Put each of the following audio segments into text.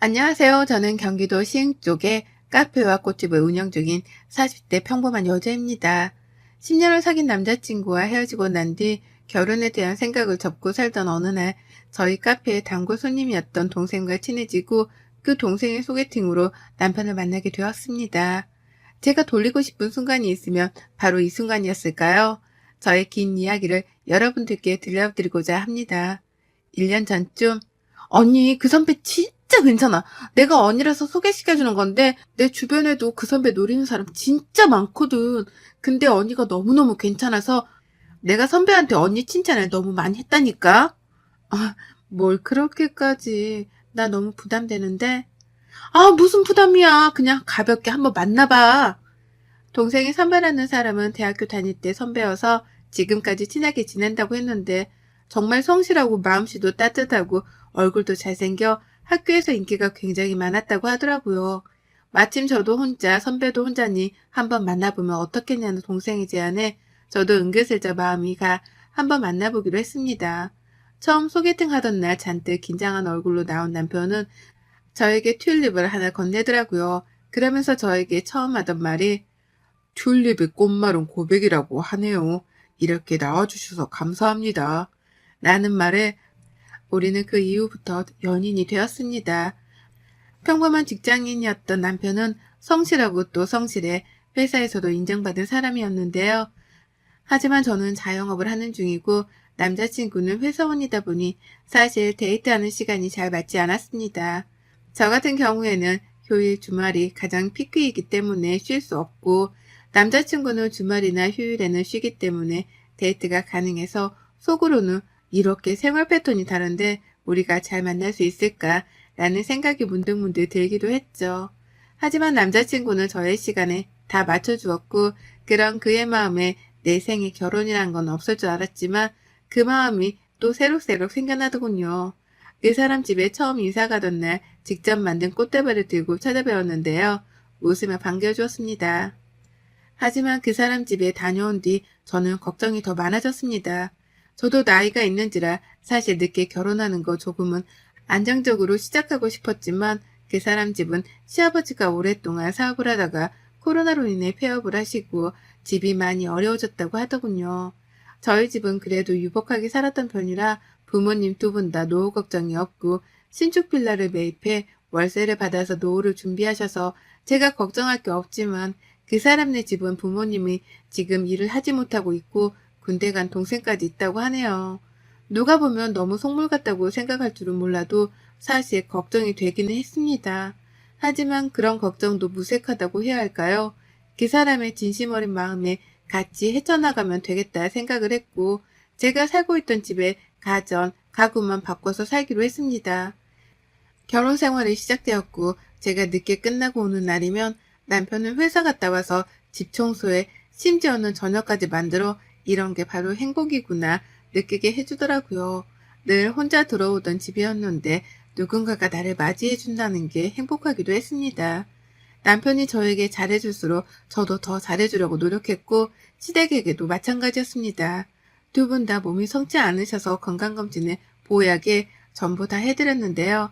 안녕하세요. 저는 경기도 시흥 쪽에 카페와 꽃집을 운영 중인 40대 평범한 여자입니다. 10년을 사귄 남자친구와 헤어지고 난 뒤 결혼에 대한 생각을 접고 살던 어느 날 저희 카페의 단골 손님이었던 동생과 친해지고 그 동생의 소개팅으로 남편을 만나게 되었습니다. 제가 돌리고 싶은 순간이 있으면 바로 이 순간이었을까요? 저의 긴 이야기를 여러분들께 들려드리고자 합니다. 1년 전쯤 언니 그 선배 진짜 괜찮아. 내가 언니라서 소개시켜주는 건데 내 주변에도 그 선배 노리는 사람 진짜 많거든. 근데 언니가 너무너무 괜찮아서 내가 선배한테 언니 칭찬을 너무 많이 했다니까. 아, 뭘 그렇게까지. 나 너무 부담되는데. 아, 무슨 부담이야. 그냥 가볍게 한번 만나봐. 동생이 선배라는 사람은 대학교 다닐 때 선배여서 지금까지 친하게 지낸다고 했는데 정말 성실하고 마음씨도 따뜻하고 얼굴도 잘생겨 학교에서 인기가 굉장히 많았다고 하더라고요. 마침 저도 혼자 선배도 혼자니 한번 만나보면 어떻겠냐는 동생의 제안에 저도 은근슬쩍 마음이 가 한번 만나보기로 했습니다. 처음 소개팅 하던 날 잔뜩 긴장한 얼굴로 나온 남편은 저에게 튤립을 하나 건네더라고요. 그러면서 저에게 처음 하던 말이 튤립의 꽃말은 고백이라고 하네요. 이렇게 나와주셔서 감사합니다. 라는 말에 우리는 그 이후부터 연인이 되었습니다. 평범한 직장인이었던 남편은 성실하고 또 성실해 회사에서도 인정받은 사람이었는데요. 하지만 저는 자영업을 하는 중이고 남자친구는 회사원이다 보니 사실 데이트하는 시간이 잘 맞지 않았습니다. 저 같은 경우에는 휴일 주말이 가장 피크이기 때문에 쉴 수 없고 남자친구는 주말이나 휴일에는 쉬기 때문에 데이트가 가능해서 속으로는 이렇게 생활 패턴이 다른데 우리가 잘 만날 수 있을까 라는 생각이 문득문득 들기도 했죠. 하지만 남자친구는 저의 시간에 다 맞춰주었고 그런 그의 마음에 내 생에 결혼이란 건 없을 줄 알았지만 그 마음이 또 새록새록 생겨나더군요. 그 사람 집에 처음 이사 가던 날 직접 만든 꽃다발을 들고 찾아뵈었는데요. 웃으며 반겨주었습니다. 하지만 그 사람 집에 다녀온 뒤 저는 걱정이 더 많아졌습니다. 저도 나이가 있는지라 사실 늦게 결혼하는 거 조금은 안정적으로 시작하고 싶었지만 그 사람 집은 시아버지가 오랫동안 사업을 하다가 코로나로 인해 폐업을 하시고 집이 많이 어려워졌다고 하더군요. 저희 집은 그래도 유복하게 살았던 편이라 부모님 두 분 다 노후 걱정이 없고 신축 빌라를 매입해 월세를 받아서 노후를 준비하셔서 제가 걱정할 게 없지만 그 사람네 집은 부모님이 지금 일을 하지 못하고 있고 군대 간 동생까지 있다고 하네요. 누가 보면 너무 속물 같다고 생각할 줄은 몰라도 사실 걱정이 되기는 했습니다. 하지만 그런 걱정도 무색하다고 해야 할까요? 그 사람의 진심 어린 마음에 같이 헤쳐나가면 되겠다 생각을 했고 제가 살고 있던 집에 가전, 가구만 바꿔서 살기로 했습니다. 결혼 생활이 시작되었고 제가 늦게 끝나고 오는 날이면 남편은 회사 갔다 와서 집 청소에 심지어는 저녁까지 만들어 이런 게 바로 행복이구나 느끼게 해주더라고요. 늘 혼자 들어오던 집이었는데 누군가가 나를 맞이해준다는 게 행복하기도 했습니다. 남편이 저에게 잘해줄수록 저도 더 잘해주려고 노력했고 시댁에게도 마찬가지였습니다. 두 분 다 몸이 성치 않으셔서 건강검진을 보약에 전부 다 해드렸는데요.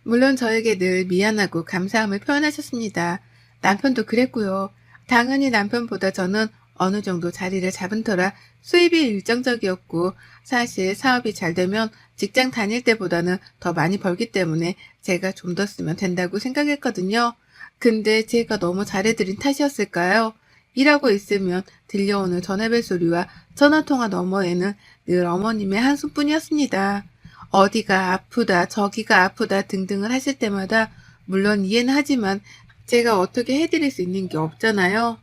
물론 저에게 늘 미안하고 감사함을 표현하셨습니다. 남편도 그랬고요. 당연히 남편보다 저는 어느 정도 자리를 잡은 터라 수입이 일정적이었고 사실 사업이 잘 되면 직장 다닐 때보다는 더 많이 벌기 때문에 제가 좀 더 쓰면 된다고 생각했거든요. 근데 제가 너무 잘해드린 탓이었을까요? 일하고 있으면 들려오는 전화벨 소리와 전화통화 너머에는 늘 어머님의 한숨뿐이었습니다. 어디가 아프다, 저기가 아프다 등등을 하실 때마다 물론 이해는 하지만 제가 어떻게 해드릴 수 있는 게 없잖아요.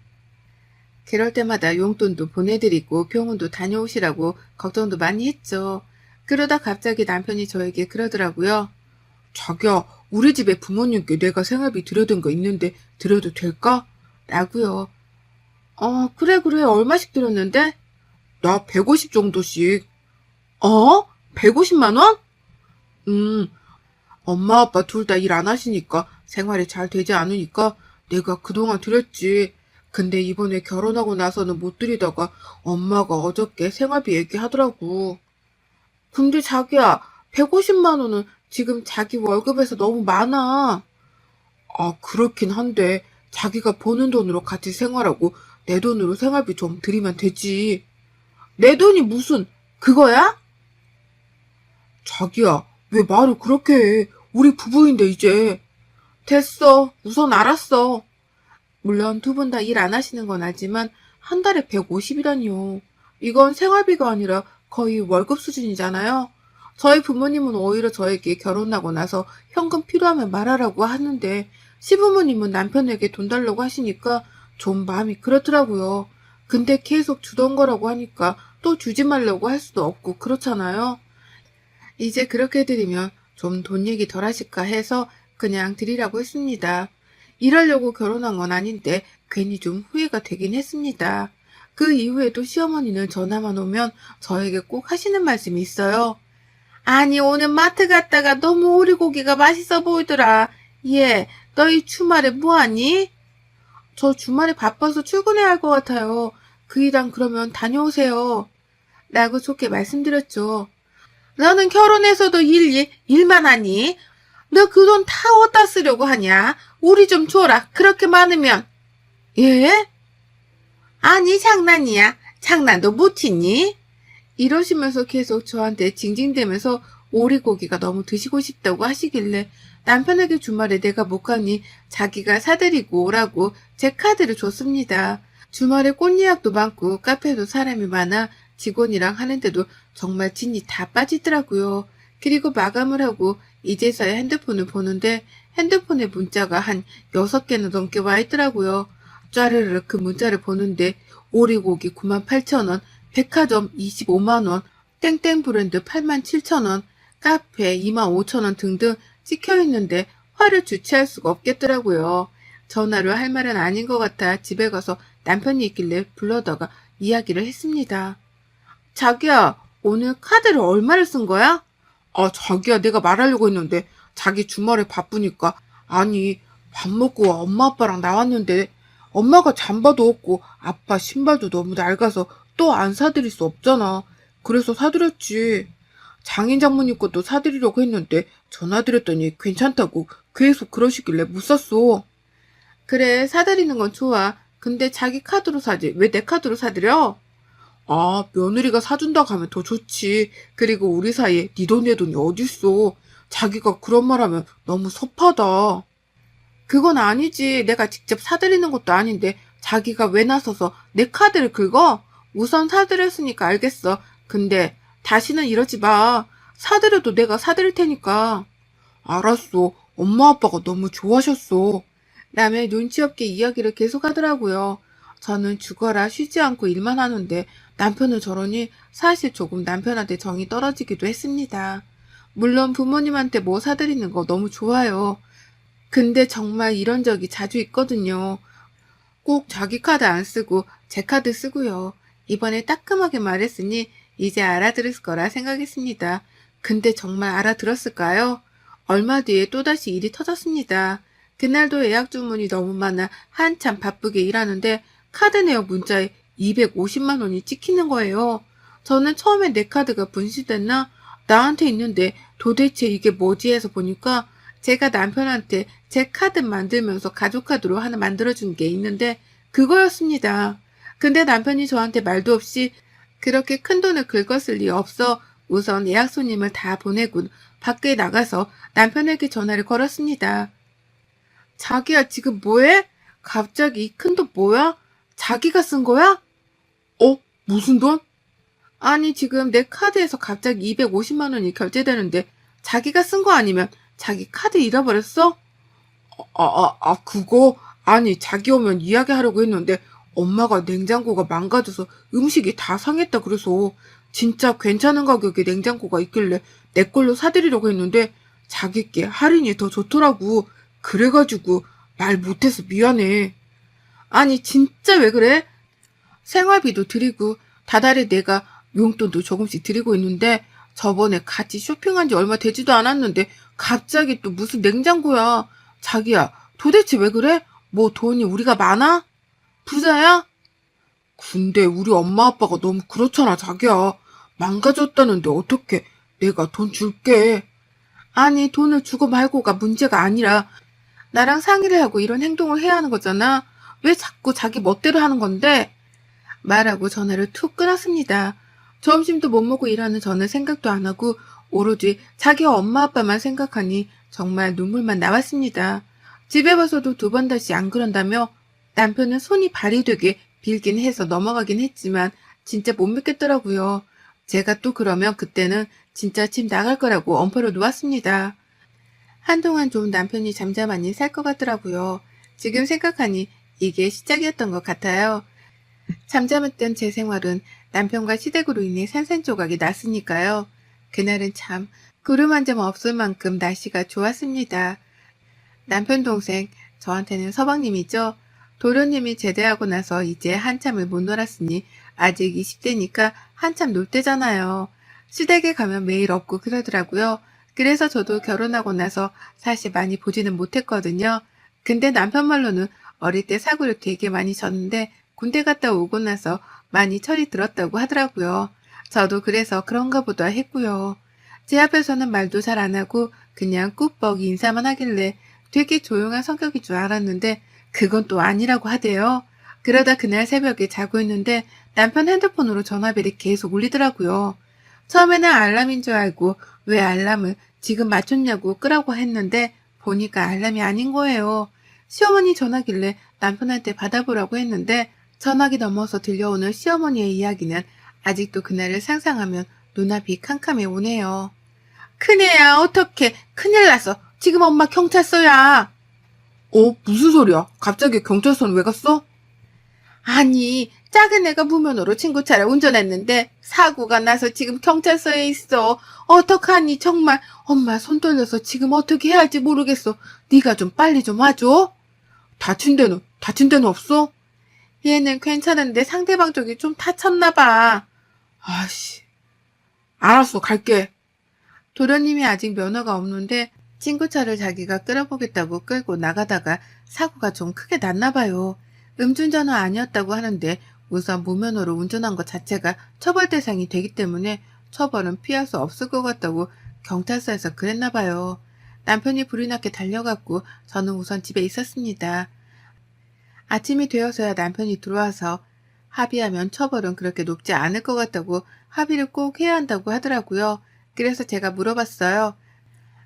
그럴 때마다 용돈도 보내드리고 병원도 다녀오시라고 걱정도 많이 했죠. 그러다 갑자기 남편이 저에게 그러더라고요. 자기야, 우리 집에 부모님께 내가 생활비 드려둔 거 있는데 드려도 될까? 라고요. 그래. 얼마씩 드렸는데? 나 150 정도씩. 150만 원? 음, 엄마 아빠 둘 다 일 안 하시니까 생활이 잘 되지 않으니까 내가 그동안 드렸지. 근데 이번에 결혼하고 나서는 못 드리다가 엄마가 어저께 생활비 얘기하더라고. 근데 자기야, 150만 원은 지금 자기 월급에서 너무 많아. 아, 그렇긴 한데 자기가 버는 돈으로 같이 생활하고 내 돈으로 생활비 좀 드리면 되지. 내 돈이 무슨 그거야? 자기야, 왜 말을 그렇게 해? 우리 부부인데 이제. 됐어. 우선 알았어. 물론 두 분 다 일 안 하시는 건 알지만 한 달에 150이라니요. 이건 생활비가 아니라 거의 월급 수준이잖아요. 저희 부모님은 오히려 저에게 결혼하고 나서 현금 필요하면 말하라고 하는데 시부모님은 남편에게 돈 달라고 하시니까 좀 마음이 그렇더라고요. 근데 계속 주던 거라고 하니까 또 주지 말라고 할 수도 없고 그렇잖아요. 이제 그렇게 드리면 좀 돈 얘기 덜 하실까 해서 그냥 드리라고 했습니다. 이러려고 결혼한 건 아닌데 괜히 좀 후회가 되긴 했습니다. 그 이후에도 시어머니는 전화만 오면 저에게 꼭 하시는 말씀이 있어요. 아니, 오늘 마트 갔다가 너무 오리고기가 맛있어 보이더라. 얘, 너희 주말에 뭐하니? 저 주말에 바빠서 출근해야 할 것 같아요. 그 일당 그러면 다녀오세요. 라고 좋게 말씀드렸죠. 너는 결혼해서도 일만 하니? 너 그 돈 다 어디다 쓰려고 하냐? 우리 좀 줘라. 그렇게 많으면. 예? 아니, 장난이야. 장난도 못 치니? 이러시면서 계속 저한테 징징대면서 오리고기가 너무 드시고 싶다고 하시길래 남편에게 주말에 내가 못 가니 자기가 사드리고 오라고 제 카드를 줬습니다. 주말에 꽃 예약도 많고 카페도 사람이 많아 직원이랑 하는데도 정말 진이 다 빠지더라고요. 그리고 마감을 하고 이제서야 핸드폰을 보는데 핸드폰에 문자가 한 6개나 넘게 와 있더라고요. 짜르르 그 문자를 보는데 오리고기 98,000원, 백화점 25만원, 땡땡 브랜드 87,000원, 카페 25,000원 등등 찍혀있는데 화를 주체할 수가 없겠더라고요. 전화로 할 말은 아닌 것 같아 집에 가서 남편이 있길래 불러다가 이야기를 했습니다. 자기야, 오늘 카드를 얼마를 쓴 거야? 아, 자기야, 내가 말하려고 했는데 자기 주말에 바쁘니까. 아니, 밥 먹고 엄마 아빠랑 나왔는데 엄마가 잠바도 없고 아빠 신발도 너무 낡아서 또 안 사드릴 수 없잖아. 그래서 사드렸지. 장인 장모님 것도 사드리려고 했는데 전화드렸더니 괜찮다고 계속 그러시길래 못 샀어. 그래, 사드리는 건 좋아. 근데 자기 카드로 사지. 왜 내 카드로 사드려? 아, 며느리가 사준다고 하면 더 좋지. 그리고 우리 사이에 네 돈 내 돈이 어딨어. 자기가 그런 말 하면 너무 섭하다. 그건 아니지. 내가 직접 사드리는 것도 아닌데 자기가 왜 나서서 내 카드를 긁어? 우선 사드렸으니까 알겠어. 근데 다시는 이러지 마. 사드려도 내가 사드릴 테니까. 알았어. 엄마 아빠가 너무 좋아하셨어. 라며 눈치 없게 이야기를 계속하더라고요. 저는 죽어라 쉬지 않고 일만 하는데 남편은 저러니 사실 조금 남편한테 정이 떨어지기도 했습니다. 물론 부모님한테 뭐 사드리는 거 너무 좋아요. 근데 정말 이런 적이 자주 있거든요. 꼭 자기 카드 안 쓰고 제 카드 쓰고요. 이번에 따끔하게 말했으니 이제 알아들을 거라 생각했습니다. 근데 정말 알아들었을까요? 얼마 뒤에 또다시 일이 터졌습니다. 그날도 예약 주문이 너무 많아 한참 바쁘게 일하는데 카드 내역 문자에 250만 원이 찍히는 거예요. 저는 처음에 내 카드가 분실됐나? 나한테 있는데 도대체 이게 뭐지 해서 보니까 제가 남편한테 제 카드 만들면서 가족 카드로 하나 만들어준 게 있는데 그거였습니다. 근데 남편이 저한테 말도 없이 그렇게 큰 돈을 긁었을 리 없어 우선 예약 손님을 다 보내고 밖에 나가서 남편에게 전화를 걸었습니다. 자기야, 지금 뭐해? 갑자기 이 큰 돈 뭐야? 자기가 쓴 거야? 어? 무슨 돈? 아니, 지금 내 카드에서 갑자기 250만 원이 결제되는데 자기가 쓴 거 아니면 자기 카드 잃어버렸어? 그거? 아니, 자기 오면 이야기하려고 했는데 엄마가 냉장고가 망가져서 음식이 다 상했다 그래서 진짜 괜찮은 가격에 냉장고가 있길래 내 걸로 사드리려고 했는데 자기께 할인이 더 좋더라고. 그래가지고 말 못해서 미안해. 아니, 진짜 왜 그래? 생활비도 드리고 다달이 내가 용돈도 조금씩 드리고 있는데 저번에 같이 쇼핑한 지 얼마 되지도 않았는데 갑자기 또 무슨 냉장고야. 자기야, 도대체 왜 그래? 뭐 돈이 우리가 많아? 부자야? 근데 우리 엄마 아빠가 너무 그렇잖아, 자기야. 망가졌다는데 어떻게 내가 돈 줄게. 아니, 돈을 주고 말고가 문제가 아니라 나랑 상의를 하고 이런 행동을 해야 하는 거잖아. 왜 자꾸 자기 멋대로 하는 건데? 말하고 전화를 툭 끊었습니다. 점심도 못 먹고 일하는 저는 생각도 안 하고 오로지 자기 엄마 아빠만 생각하니 정말 눈물만 나왔습니다. 집에 와서도 두 번 다시 안 그런다며 남편은 손이 발이 되게 빌긴 해서 넘어가긴 했지만 진짜 못 믿겠더라고요. 제가 또 그러면 그때는 진짜 집 나갈 거라고 엄포를 놓았습니다. 한동안 좀 남편이 잠잠하니 살 것 같더라고요. 지금 생각하니 이게 시작이었던 것 같아요. 잠잠했던 제 생활은 남편과 시댁으로 인해 산산조각이 났으니까요. 그날은 참 구름 한 점 없을 만큼 날씨가 좋았습니다. 남편 동생, 저한테는 서방님이죠. 도련님이 제대하고 나서 이제 한참을 못 놀았으니 아직 20대니까 한참 놀 때잖아요. 시댁에 가면 매일 없고 그러더라고요. 그래서 저도 결혼하고 나서 사실 많이 보지는 못했거든요. 근데 남편 말로는 어릴 때 사고를 되게 많이 쳤는데 군대 갔다 오고 나서 많이 철이 들었다고 하더라고요. 저도 그래서 그런가 보다 했고요. 제 앞에서는 말도 잘 안 하고 그냥 꾸벅 인사만 하길래 되게 조용한 성격인 줄 알았는데 그건 또 아니라고 하대요. 그러다 그날 새벽에 자고 있는데 남편 핸드폰으로 전화벨이 계속 울리더라고요. 처음에는 알람인 줄 알고 왜 알람을 지금 맞췄냐고 끄라고 했는데 보니까 알람이 아닌 거예요. 시어머니 전화길래 남편한테 받아보라고 했는데 전화기 넘어서 들려오는 시어머니의 이야기는 아직도 그날을 상상하면 눈앞이 캄캄해 오네요. 큰애야, 어떡해. 큰일 났어. 지금 엄마 경찰서야. 무슨 소리야? 갑자기 경찰서는 왜 갔어? 아니, 작은 애가 무면허로 친구 차를 운전했는데 사고가 나서 지금 경찰서에 있어. 어떡하니 정말 엄마 손 떨려서 지금 어떻게 해야 할지 모르겠어. 네가 좀 빨리 좀 와줘. 다친 데는 없어? 얘는 괜찮은데 상대방 쪽이 좀 다쳤나 봐. 아씨, 알았어, 갈게. 도련님이 아직 면허가 없는데 친구 차를 자기가 끌어보겠다고 끌고 나가다가 사고가 좀 크게 났나 봐요. 음주운전은 아니었다고 하는데 우선 무면허로 운전한 것 자체가 처벌 대상이 되기 때문에 처벌은 피할 수 없을 것 같다고 경찰서에서 그랬나 봐요. 남편이 불이 나게 달려갔고 저는 우선 집에 있었습니다. 아침이 되어서야 남편이 들어와서 합의하면 처벌은 그렇게 높지 않을 것 같다고 합의를 꼭 해야 한다고 하더라고요. 그래서 제가 물어봤어요.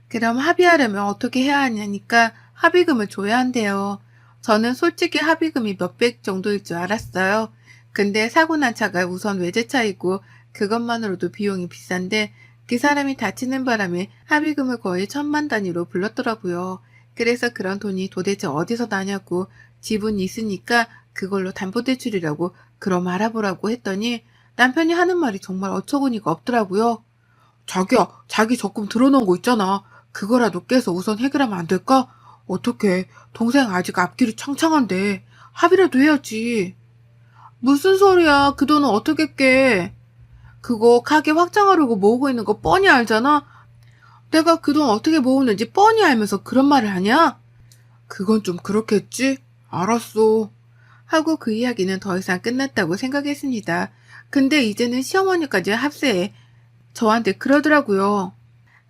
그럼 합의하려면 어떻게 해야 하냐니까 합의금을 줘야 한대요. 저는 솔직히 합의금이 몇백 정도일 줄 알았어요. 근데 사고 난 차가 우선 외제차이고 그것만으로도 비용이 비싼데 그 사람이 다치는 바람에 합의금을 거의 1,000만 단위로 불렀더라고요. 그래서 그런 돈이 도대체 어디서 나냐고 지분이 있으니까 그걸로 담보대출이라고 그럼 알아보라고 했더니 남편이 하는 말이 정말 어처구니가 없더라고요. 자기야, 자기 적금 들어놓은 거 있잖아. 그거라도 깨서 우선 해결하면 안 될까? 어떡해. 동생 아직 앞길이 창창한데 합의라도 해야지. 무슨 소리야. 그 돈은 어떻게 깨? 그거 가게 확장하려고 모으고 있는 거 뻔히 알잖아. 내가 그 돈 어떻게 모으는지 뻔히 알면서 그런 말을 하냐? 그건 좀 그렇겠지? 알았어. 하고 그 이야기는 더 이상 끝났다고 생각했습니다. 근데 이제는 시어머니까지 합세해 저한테 그러더라고요.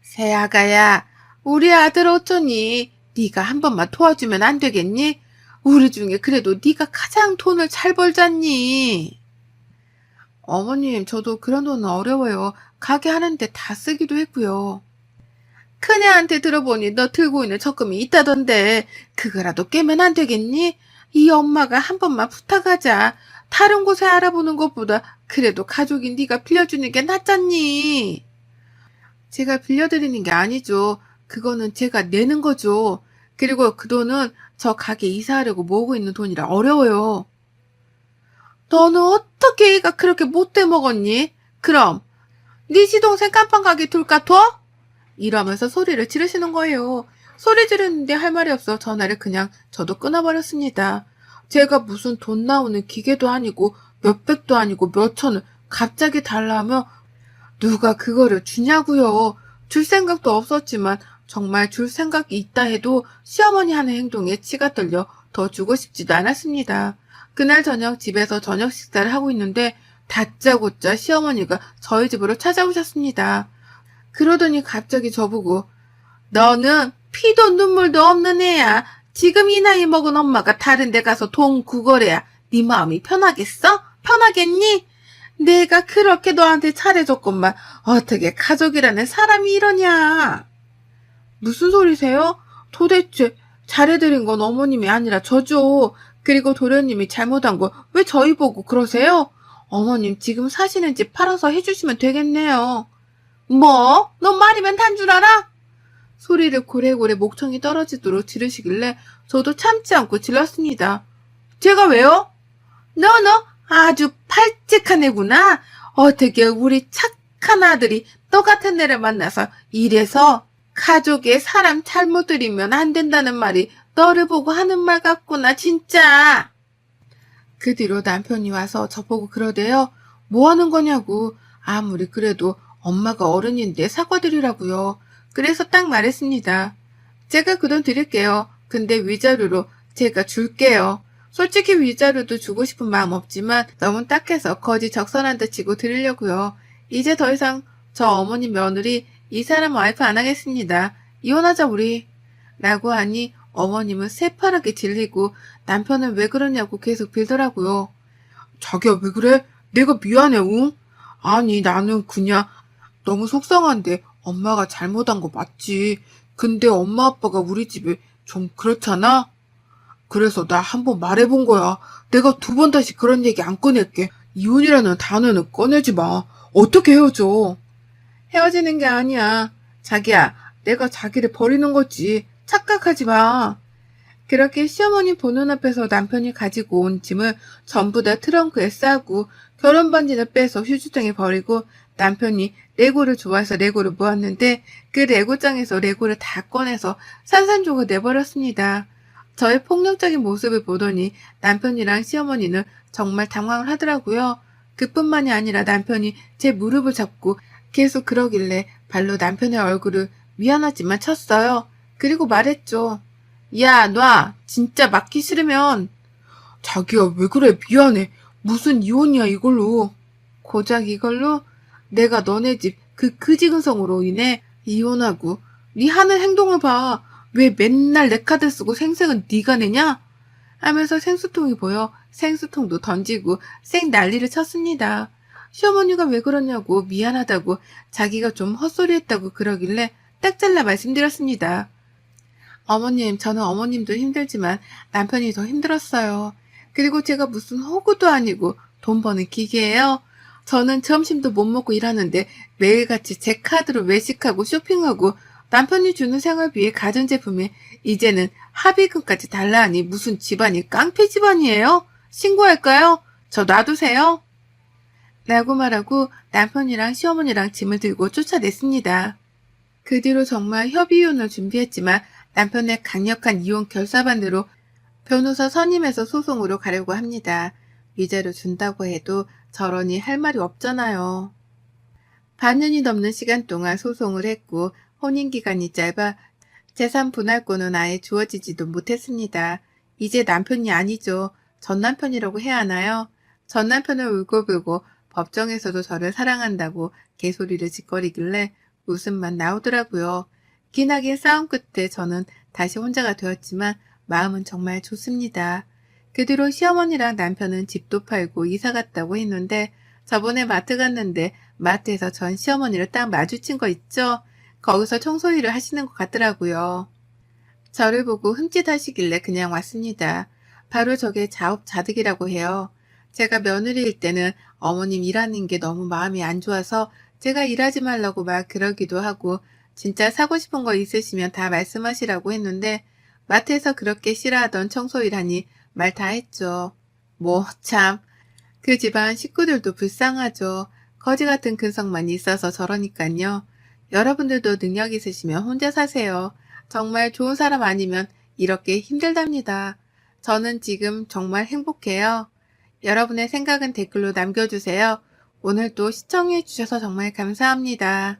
새아가야, 우리 아들 어쩌니? 네가 한 번만 도와주면 안 되겠니? 우리 중에 그래도 네가 가장 돈을 잘 벌잖니. 어머님, 저도 그런 돈은 어려워요. 가게 하는데 다 쓰기도 했고요. 큰애한테 들어보니 너 들고 있는 적금이 있다던데 그거라도 깨면 안 되겠니? 이 엄마가 한 번만 부탁하자. 다른 곳에 알아보는 것보다 그래도 가족인 네가 빌려주는 게 낫잖니. 제가 빌려드리는 게 아니죠. 그거는 제가 내는 거죠. 그리고 그 돈은 저 가게 이사하려고 모으고 있는 돈이라 어려워요. 너는 어떻게 애가 그렇게 못돼 먹었니? 그럼 네 시동생 깜빵 가게 둘까 둬? 이러면서 소리를 지르시는 거예요. 소리 지르는데 할 말이 없어 전화를 그냥 저도 끊어버렸습니다. 제가 무슨 돈 나오는 기계도 아니고 몇백도 아니고 몇천을 갑자기 달라 하며 누가 그거를 주냐고요. 줄 생각도 없었지만 정말 줄 생각이 있다 해도 시어머니 하는 행동에 치가 떨려 더 주고 싶지도 않았습니다. 그날 저녁 집에서 저녁 식사를 하고 있는데 다짜고짜 시어머니가 저희 집으로 찾아오셨습니다. 그러더니 갑자기 저보고 너는 피도 눈물도 없는 애야. 지금 이 나이 먹은 엄마가 다른 데 가서 돈 구걸해야 네 마음이 편하겠어? 편하겠니? 내가 그렇게 너한테 잘해줬건만 어떻게 가족이라는 사람이 이러냐? 무슨 소리세요? 도대체 잘해드린 건 어머님이 아니라 저죠. 그리고 도련님이 잘못한 거 왜 저희 보고 그러세요? 어머님 지금 사시는 집 팔아서 해주시면 되겠네요. 뭐? 너 말이면 단 줄 알아? 소리를 고래고래 목청이 떨어지도록 지르시길래 저도 참지 않고 질렀습니다. 제가 왜요? 너 아주 팔찍한 애구나. 어떻게 우리 착한 아들이 너 같은 애를 만나서 이래서 가족의 사람 잘못 들이면 안 된다는 말이 너를 보고 하는 말 같구나 진짜. 그 뒤로 남편이 와서 저보고 그러대요. 뭐 하는 거냐고. 아무리 그래도 엄마가 어른인데 사과드리라고요. 그래서 딱 말했습니다. 제가 그 돈 드릴게요. 근데 위자료로 제가 줄게요. 솔직히 위자료도 주고 싶은 마음 없지만 너무 딱해서 거지 적선한 듯 치고 드리려고요. 이제 더 이상 저 어머니 며느리 이 사람 와이프 안 하겠습니다. 이혼하자 우리. 라고 하니 어머님은 새파랗게 질리고 남편은 왜 그러냐고 계속 빌더라고요. 자기야 왜 그래? 내가 미안해 응? 아니 나는 그냥 너무 속상한데 엄마가 잘못한 거 맞지. 근데 엄마 아빠가 우리 집에 좀 그렇잖아? 그래서 나 한번 말해본 거야. 내가 두 번 다시 그런 얘기 안 꺼낼게. 이혼이라는 단어는 꺼내지 마. 어떻게 헤어져? 헤어지는 게 아니야. 자기야, 내가 자기를 버리는 거지. 착각하지 마. 그렇게 시어머니 보는 앞에서 남편이 가지고 온 짐을 전부 다 트렁크에 싸고 결혼 반지를 빼서 휴지통에 버리고 남편이 레고를 좋아해서 레고를 모았는데 그 레고장에서 레고를 다 꺼내서 산산조각 내버렸습니다. 저의 폭력적인 모습을 보더니 남편이랑 시어머니는 정말 당황을 하더라고요. 그뿐만이 아니라 남편이 제 무릎을 잡고 계속 그러길래 발로 남편의 얼굴을 미안하지만 쳤어요. 그리고 말했죠. 야, 놔. 진짜 맞기 싫으면. 자기야, 왜 그래? 미안해. 무슨 이혼이야, 이걸로. 고작 이걸로? 내가 너네 집 그 그지근성으로 인해 이혼하고 네 하는 행동을 봐. 왜 맨날 내 카드 쓰고 생색은 네가 내냐? 하면서 생수통이 보여 생수통도 던지고 쌩 난리를 쳤습니다. 시어머니가 왜 그러냐고 미안하다고 자기가 좀 헛소리했다고 그러길래 딱 잘라 말씀드렸습니다. 어머님, 저는 어머님도 힘들지만 남편이 더 힘들었어요. 그리고 제가 무슨 호구도 아니고 돈 버는 기계예요. 저는 점심도 못 먹고 일하는데 매일같이 제 카드로 외식하고 쇼핑하고 남편이 주는 생활비에 가전제품에 이제는 합의금까지 달라 하니 무슨 집안이 깡패 집안이에요? 신고할까요? 저 놔두세요. 라고 말하고 남편이랑 시어머니랑 짐을 들고 쫓아냈습니다. 그 뒤로 정말 협의이혼을 준비했지만 남편의 강력한 이혼 결사반대로 변호사 선임해서 소송으로 가려고 합니다. 위자료 준다고 해도 저러니 할 말이 없잖아요. 반년이 넘는 시간 동안 소송을 했고 혼인기간이 짧아 재산 분할권은 아예 주어지지도 못했습니다. 이제 남편이 아니죠. 전 남편이라고 해야 하나요? 전 남편을 울고불고 법정에서도 저를 사랑한다고 개소리를 짓거리길래 웃음만 나오더라고요. 기나긴 싸움 끝에 저는 다시 혼자가 되었지만 마음은 정말 좋습니다. 그 뒤로 시어머니랑 남편은 집도 팔고 이사 갔다고 했는데 저번에 마트 갔는데 마트에서 전 시어머니를 딱 마주친 거 있죠? 거기서 청소일을 하시는 것 같더라고요. 저를 보고 흠칫하시길래 그냥 왔습니다. 바로 저게 자업자득이라고 해요. 제가 며느리일 때는 어머님 일하는 게 너무 마음이 안 좋아서 제가 일하지 말라고 막 그러기도 하고 진짜 사고 싶은 거 있으시면 다 말씀하시라고 했는데 마트에서 그렇게 싫어하던 청소일 하니 말 다 했죠. 뭐 참, 그 집안 식구들도 불쌍하죠. 거지 같은 근성만 있어서 저러니깐요. 여러분들도 능력 있으시면 혼자 사세요. 정말 좋은 사람 아니면 이렇게 힘들답니다. 저는 지금 정말 행복해요. 여러분의 생각은 댓글로 남겨주세요. 오늘도 시청해주셔서 정말 감사합니다.